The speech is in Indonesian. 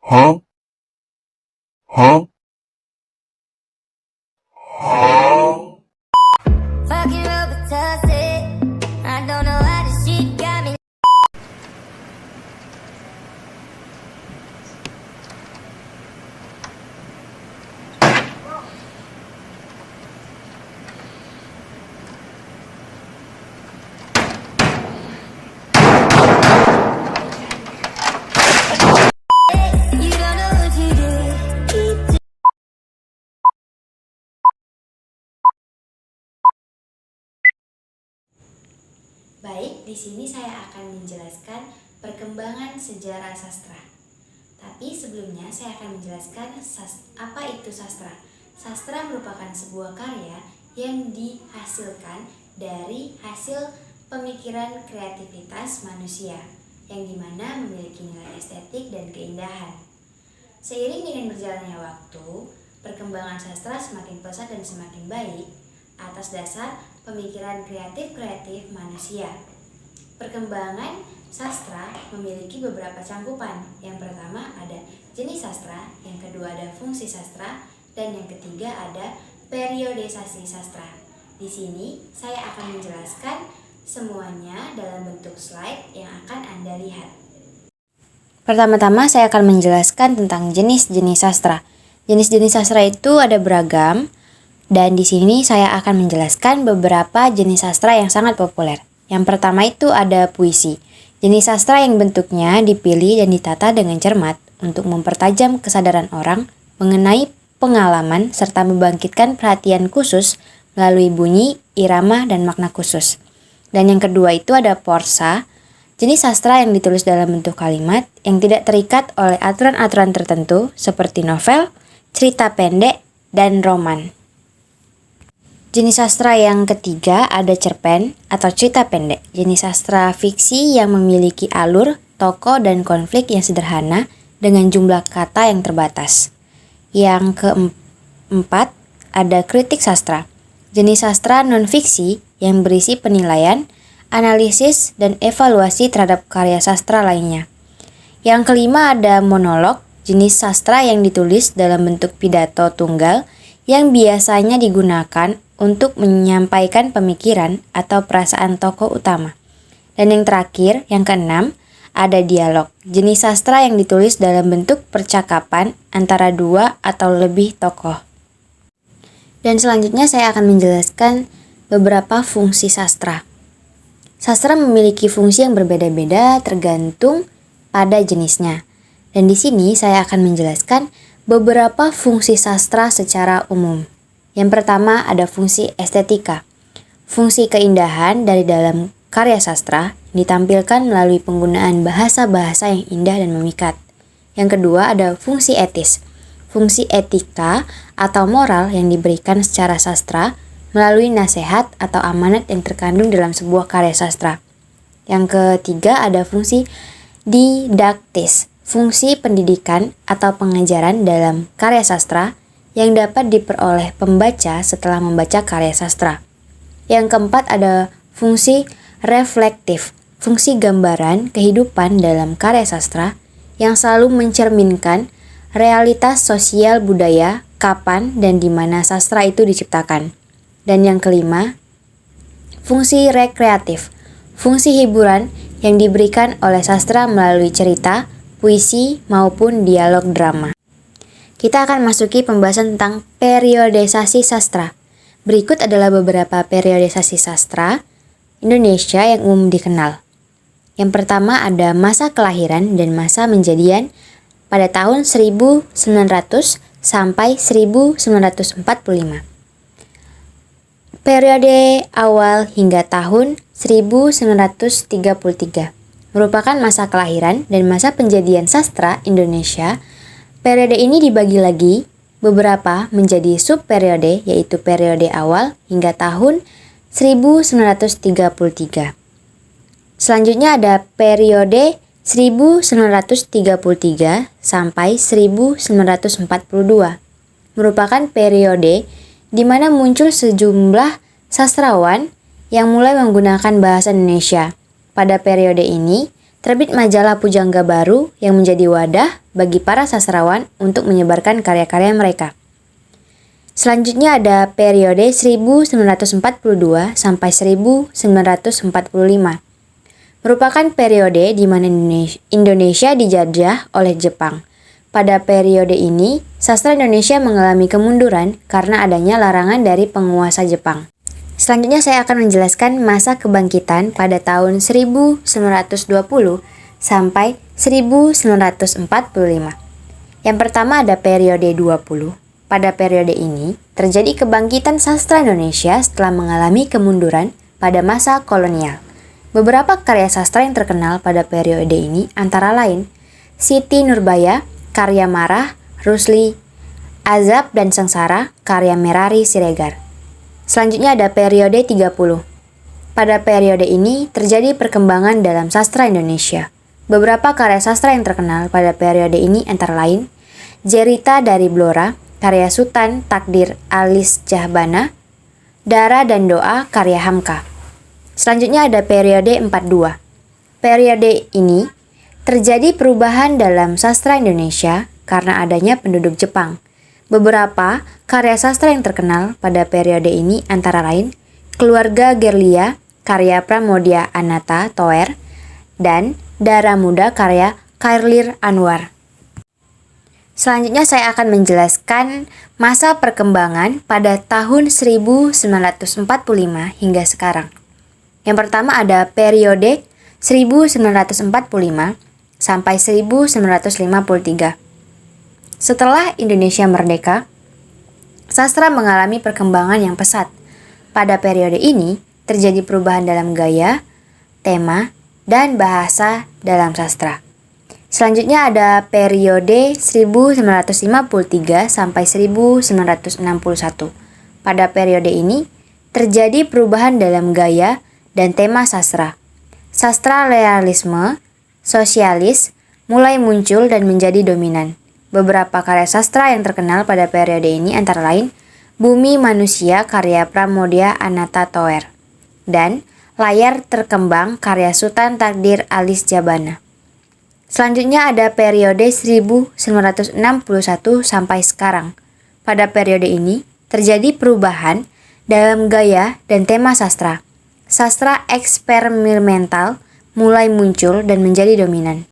Huh? Huh? Huh? Fucking Robitussin. I don't know how this shit got me. You don't know what you do. Baik, di sini saya akan menjelaskan perkembangan sejarah sastra. Tapi sebelumnya saya akan menjelaskan apa itu sastra. Sastra merupakan sebuah karya yang dihasilkan dari hasil pemikiran kreativitas manusia, yang dimana memiliki nilai estetik dan keindahan. Seiring dengan berjalannya waktu, perkembangan sastra semakin pesat dan semakin baik atas dasar pemikiran kreatif manusia. Perkembangan sastra memiliki beberapa cangkupan. Yang pertama ada jenis sastra, yang kedua ada fungsi sastra, dan yang ketiga ada periodisasi sastra. Di sini saya akan menjelaskan semuanya dalam bentuk slide yang akan Anda lihat. Pertama-tama saya akan menjelaskan tentang jenis-jenis sastra. Jenis-jenis sastra itu ada beragam, dan di sini saya akan menjelaskan beberapa jenis sastra yang sangat populer. Yang pertama itu ada puisi. Jenis sastra yang bentuknya dipilih dan ditata dengan cermat untuk mempertajam kesadaran orang mengenai pengalaman serta membangkitkan perhatian khusus melalui bunyi, irama, dan makna khusus. Dan yang kedua itu ada prosa. Jenis sastra yang ditulis dalam bentuk kalimat yang tidak terikat oleh aturan-aturan tertentu seperti novel, cerita pendek, dan roman. Jenis sastra yang ketiga ada cerpen atau cerita pendek. Jenis sastra fiksi yang memiliki alur, tokoh, dan konflik yang sederhana dengan jumlah kata yang terbatas. Yang keempat ada kritik sastra. Jenis sastra non-fiksi yang berisi penilaian, analisis, dan evaluasi terhadap karya sastra lainnya. Yang kelima ada monolog, jenis sastra yang ditulis dalam bentuk pidato tunggal yang biasanya digunakan untuk menyampaikan pemikiran atau perasaan tokoh utama. Dan yang terakhir, yang keenam, ada dialog, jenis sastra yang ditulis dalam bentuk percakapan antara dua atau lebih tokoh. Dan selanjutnya saya akan menjelaskan beberapa fungsi sastra. Sastra memiliki fungsi yang berbeda-beda tergantung pada jenisnya. Dan di sini saya akan menjelaskan beberapa fungsi sastra secara umum. Yang pertama ada fungsi estetika. Fungsi keindahan dari dalam karya sastra ditampilkan melalui penggunaan bahasa-bahasa yang indah dan memikat. Yang kedua ada fungsi etis. Fungsi etika atau moral yang diberikan secara sastra melalui nasihat atau amanat yang terkandung dalam sebuah karya sastra. Yang ketiga ada fungsi didaktis. Fungsi pendidikan atau pengajaran dalam karya sastra yang dapat diperoleh pembaca setelah membaca karya sastra. Yang keempat ada fungsi reflektif, fungsi gambaran kehidupan dalam karya sastra yang selalu mencerminkan realitas sosial budaya, kapan dan di mana sastra itu diciptakan. Dan yang kelima, fungsi rekreatif, fungsi hiburan yang diberikan oleh sastra melalui cerita, puisi maupun dialog drama. Kita akan masuki pembahasan tentang periodisasi sastra. Berikut adalah beberapa periodisasi sastra Indonesia yang umum dikenal. Yang pertama ada masa kelahiran dan masa menjadian pada tahun 1900 sampai 1945. Periode awal hingga tahun 1933 merupakan masa kelahiran dan masa penjadian sastra Indonesia. Periode ini dibagi lagi beberapa menjadi subperiode, yaitu periode awal hingga tahun 1933. Selanjutnya ada periode 1933 sampai 1942. Merupakan periode di mana muncul sejumlah sastrawan yang mulai menggunakan bahasa Indonesia. Pada periode ini terbit majalah Pujangga Baru yang menjadi wadah bagi para sastrawan untuk menyebarkan karya-karya mereka. Selanjutnya ada periode 1942 sampai 1945. Merupakan periode di mana Indonesia dijajah oleh Jepang. Pada periode ini, sastra Indonesia mengalami kemunduran karena adanya larangan dari penguasa Jepang. Selanjutnya saya akan menjelaskan masa kebangkitan pada tahun 1920 sampai 1945. Yang pertama ada periode 20. Pada periode ini, terjadi kebangkitan sastra Indonesia setelah mengalami kemunduran pada masa kolonial. Beberapa karya sastra yang terkenal pada periode ini antara lain Siti Nurbaya, karya Marah, Rusli, Azab dan Sengsara, karya Merari Siregar. Selanjutnya ada periode 30. Pada periode ini terjadi perkembangan dalam sastra Indonesia. Beberapa karya sastra yang terkenal pada periode ini antara lain Jerita dari Blora, karya Sutan Takdir Alis Jahbana, Dara dan Doa, karya Hamka. Selanjutnya ada periode 42. Periode ini terjadi perubahan dalam sastra Indonesia karena adanya penduduk Jepang. Beberapa karya sastra yang terkenal pada periode ini antara lain Keluarga Gerlia, karya Pramodia Ananta Toer, dan Dara Muda, karya Khairlir Anwar. Selanjutnya saya akan menjelaskan masa perkembangan pada tahun 1945 hingga sekarang. Yang pertama ada periode 1945 sampai 1953. Setelah Indonesia merdeka, sastra mengalami perkembangan yang pesat. Pada periode ini, terjadi perubahan dalam gaya, tema, dan bahasa dalam sastra. Selanjutnya ada periode 1953 sampai 1961. Pada periode ini, terjadi perubahan dalam gaya dan tema sastra. Sastra realisme, sosialis, mulai muncul dan menjadi dominan. Beberapa karya sastra yang terkenal pada periode ini antara lain Bumi Manusia, karya Pramodia Ananta Toer, dan Layar Terkembang, karya Sutan Takdir Alis Jahbana. Selanjutnya ada periode 1961 sampai sekarang. Pada periode ini terjadi perubahan dalam gaya dan tema sastra. Sastra eksperimental mulai muncul dan menjadi dominan.